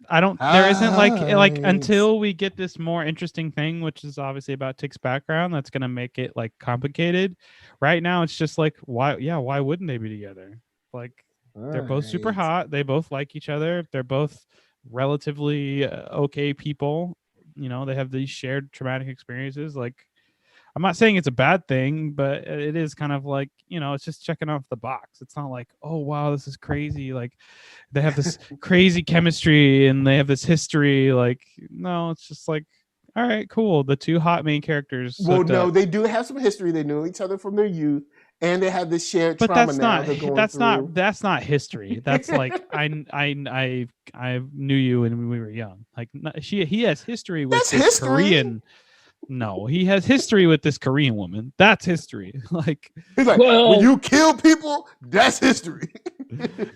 I don't. There isn't like until we get this more interesting thing, which is obviously about Tick's background, that's gonna make it like complicated. Right now, it's just like, why? Yeah, why wouldn't they be together? Like, they're both super hot. They both like each other. They're both relatively okay people. You know, they have these shared traumatic experiences. Like, I'm not saying it's a bad thing, but it is kind of like, you know, it's just checking off the box. It's not like, oh, wow, this is crazy. Like, they have this crazy chemistry and they have this history. Like, no, it's just like, all right, cool. The two hot main characters. Well, no, they do have some history. They knew each other from their youth, and they have this shared trauma. But that's not history. That's like I knew you when we were young. Like, he has history with this Korean. No, he has history with this Korean woman. That's history. Like, he's like, when you kill people, that's history.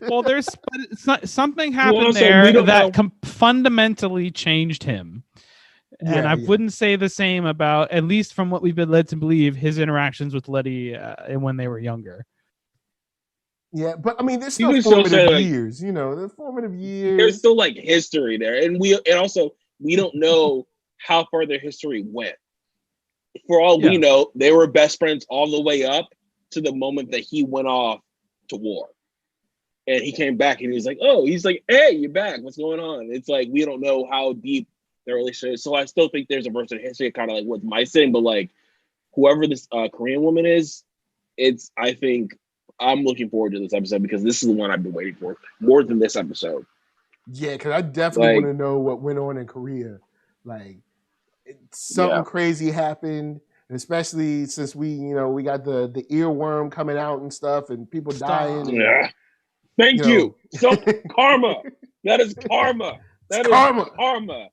Well, but it's not, something happened there that fundamentally changed him. And I wouldn't say the same about, at least from what we've been led to believe, his interactions with Letty when they were younger. Yeah, but I mean, there's still formative years. You know, the formative years. There's still like history there, and also we don't know how far their history went. For all we know, they were best friends all the way up to the moment that he went off to war. And he came back and he's like, hey, you're back. What's going on? It's like, we don't know how deep their relationship is. So I still think there's a version of history, kind of like with my sin, but like whoever this Korean woman is, I think I'm looking forward to this episode because this is the one I've been waiting for more than this episode. Yeah, because I definitely want to know what went on in Korea. Like, something crazy happened, especially since we got the earworm coming out and stuff, and people dying. Yeah, thank you. So karma. That is karma. That is karma.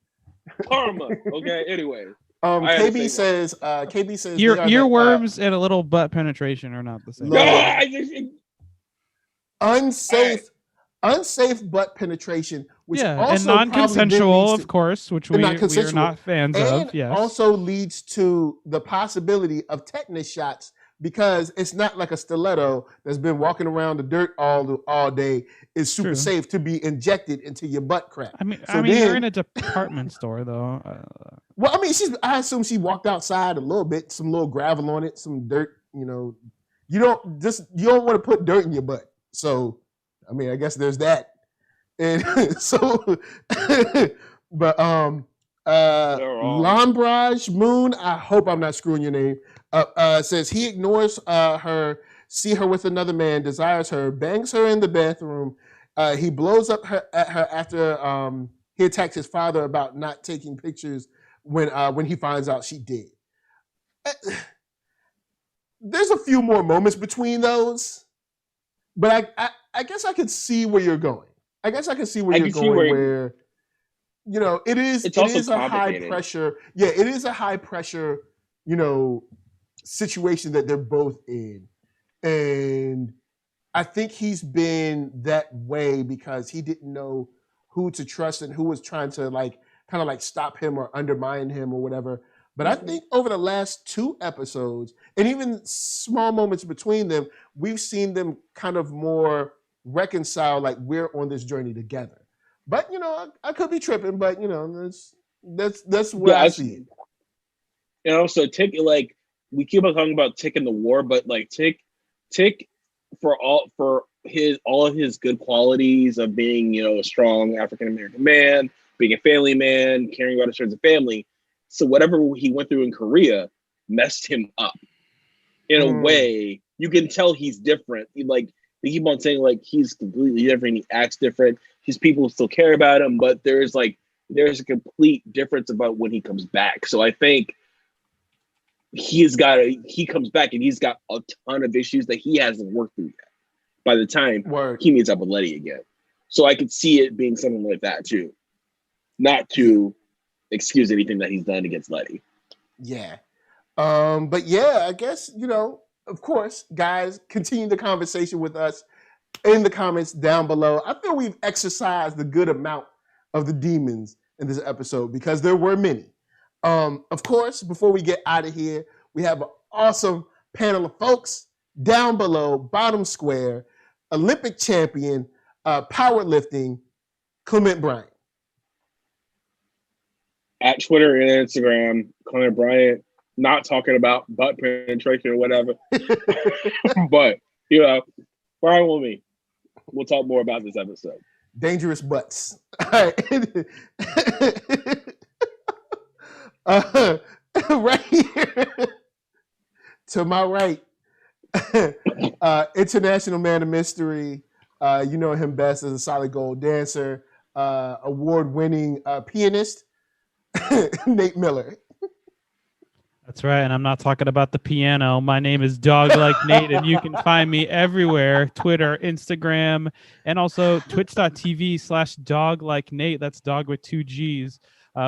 Karma. Okay. Anyway, KB says earworms and a little butt penetration are not the same. Unsafe butt penetration, which also and non-consensual, of course, which we are not fans of. Yes, also leads to the possibility of tetanus shots because it's not like a stiletto that's been walking around the dirt all day is super safe to be injected into your butt crack. I mean, you're in a department store though. Well, I mean, I assume she walked outside a little bit, some little gravel on it, some dirt. You don't want to put dirt in your butt. So, I mean, I guess there's that. And so, but Lambrage Moon, I hope I'm not screwing your name up, says he ignores her, see her with another man, desires her, bangs her in the bathroom. He blows up at her after he attacks his father about not taking pictures when he finds out she did. There's a few more moments between those, but I guess I could see where you're going. I guess I can see where you're going. Where it is a high pressure. Yeah, it is a high pressure. Situation that they're both in, and I think he's been that way because he didn't know who to trust and who was trying to kind of stop him or undermine him or whatever. But I think over the last 2 episodes, and even small moments between them, we've seen them kind of more reconcile, like we're on this journey together. But I could be tripping, but that's where I see it. So Tick, we keep on talking about Tick in the war, but Tick for all of his good qualities of being a strong African American man, being a family man, caring about his friends and family. So whatever he went through in Korea messed him up in a way. You can tell he's different. They keep on saying he's completely different. He acts different. His people still care about him, but there's a complete difference about when he comes back. So I think he comes back and he's got a ton of issues that he hasn't worked through yet by the time he meets up with Letty again. So I could see it being something like that too. Not to excuse anything that he's done against Letty. Yeah. But yeah, I guess, of course, guys, continue the conversation with us in the comments down below. I feel we've exercised a good amount of the demons in this episode because there were many. Of course, before we get out of here, we have an awesome panel of folks down below, bottom square, Olympic champion, powerlifting, Clement Bryant. At Twitter and Instagram, Clement Bryant, not talking about butt penetration or whatever. But, Brian Wunmi, we'll talk more about this episode. Dangerous butts. All right. Right here to my right, international man of mystery. You know him best as a solid gold dancer, award-winning pianist, Nate Miller. That's right, and I'm not talking about the piano. My name is Dog Like Nate, and you can find me everywhere: Twitter, Instagram, and also twitch.tv/Dog Like Nate. That's dog with 2 G's.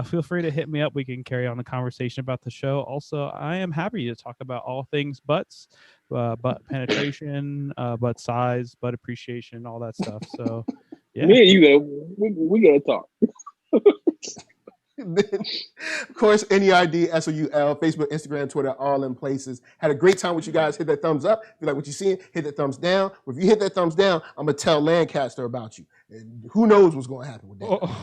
Feel free to hit me up. We can carry on the conversation about the show. Also, I am happy to talk about all things butts, butt penetration, butt size, butt appreciation, all that stuff. So, yeah. Me and you, we gotta talk. Of course, NERDSoul, Facebook, Instagram, Twitter, all in places. Had a great time with you guys. Hit that thumbs up. If you like what you're seeing, hit that thumbs down. If you hit that thumbs down, I'm going to tell Lancaster about you. And who knows what's going to happen with that. All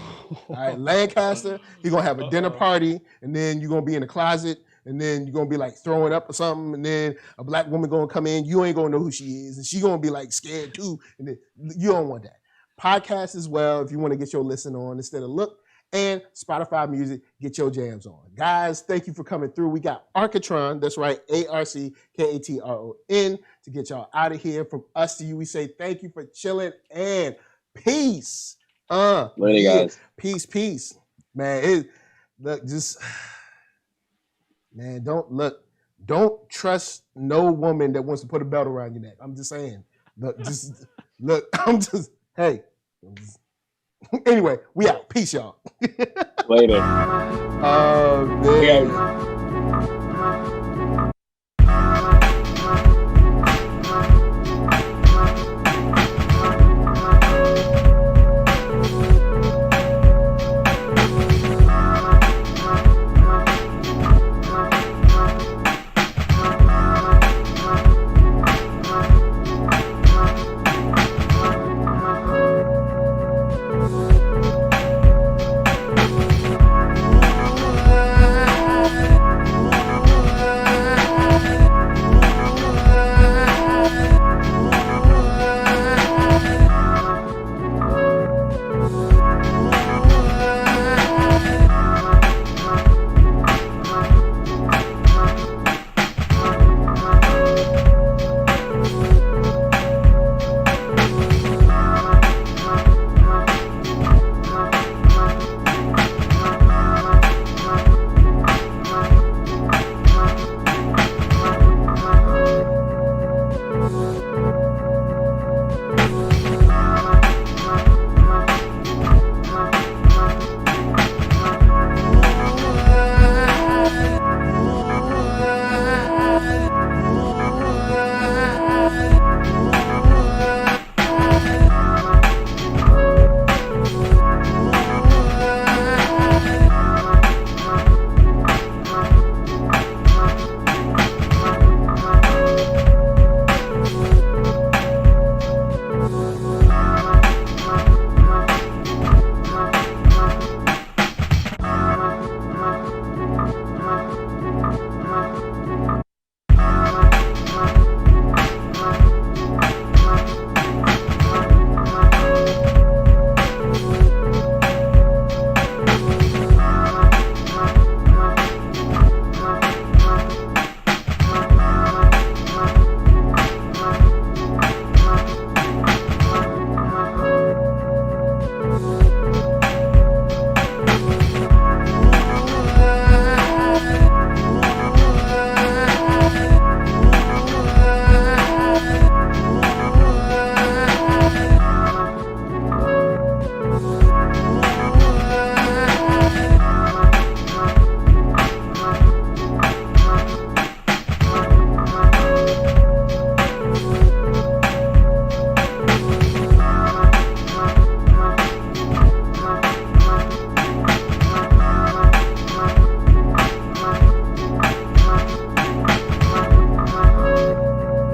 right, Lancaster, he's going to have a dinner party, and then you're going to be in the closet, and then you're going to be throwing up or something, and then a black woman going to come in. You ain't going to know who she is, and she's going to be scared too. And then you don't want that. Podcast as well, if you want to get your listen on instead of look. And Spotify Music, get your jams on. Guys, thank you for coming through. We got Arcatron, that's right, ARCKATRON, to get y'all out of here. From us to you, we say thank you for chilling and peace. Later, guys. Peace. Man, don't trust no woman that wants to put a belt around your neck. I'm just saying. Hey. Anyway, we out. Peace, y'all. Later. Man.